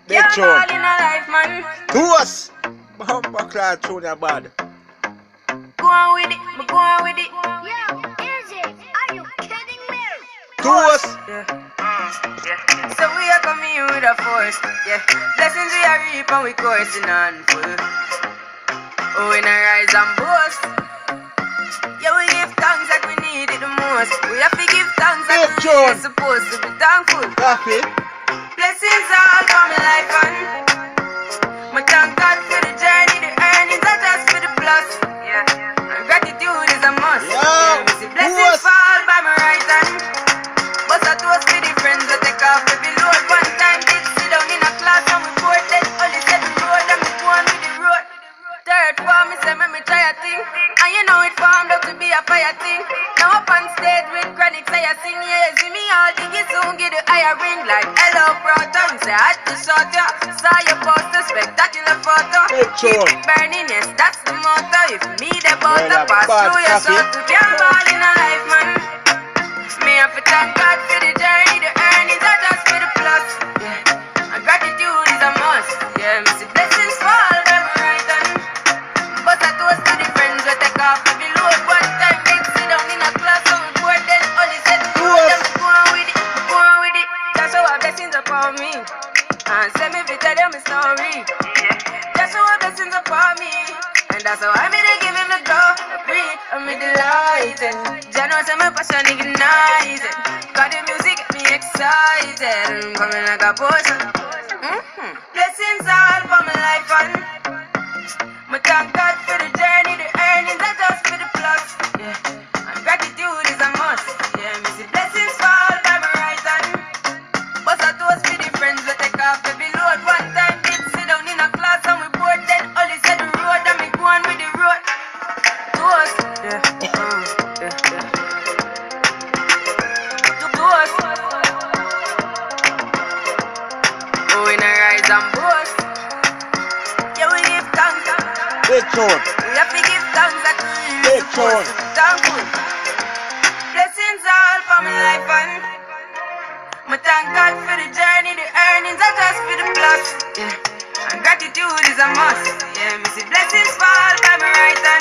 Big You're tune. all in a life, man. To us. Bumper clad tune your bad. Go on with it, but go on with it. Yo, is it? Are you kidding me? To us. Yeah. So we are coming here with a force. Yeah. Blessings we are reap and we coursing on full. Oh, we not rise and boast. Yeah, we give thanks like we need it the most. We have to give thanks like Big we really tune. supposed to be thankful. Coffee. Blessings all for my life and my thank God for the journey, the earnings are just for the plus. Yeah. And gratitude is a must. Yo, Yeah, we see blessings boss. fall by my right hand. But I toast for the friends that take off every load. One time did sit down in a class and we poured then only said the road and we go on with the road. Third form, me say me try a thing. And you know it formed up to be a fire thing. Now up on stage with chronic say I sing. Yeah, see me all diggy soon get the higher ring. Like hello brother, say I had to shot ya. Saw your poster, spectacular photo. Big Keep tune. it burning, yes, that's the motto. If me the butter Well, pass bad through your coffee. soul to get all in a life, man. Me have to thank God for the journey, the earnings are just for the plus. Yeah, and gratitude is a must. Yeah, me see blessings fall by my right hand. But I toast to the friends we take off every load. One time they sit down in a class and we board then only said the road and we go on with it, go on with it. That's how our blessings upon me. And send me to tell them my story. That's how our blessings upon me. And that's how I made it give him the glory. I'm in delighted. Jano say my passion ignited. Got the music get me excited. I'm coming like a potion. Blessings all for my life and my thank God for the journey, the earnings are just for the plus. Yeah, and gratitude is a must. Yeah, me see blessings fall by my right hand. But I toast for the friends we take off every load. One time did sit down in a class and we board then only said the road and me go on with the road. Toast, yeah, yeah. Toast. Oh, we not rise and boast. Yeah, we give thanks. Big tune. We have to give thanks that we Big really supposed to be thankful. Blessings all for my life and my thank God for the journey, the earnings are just for the plus. Yeah, and gratitude is a must. Yeah, me see blessings fall by my right hand.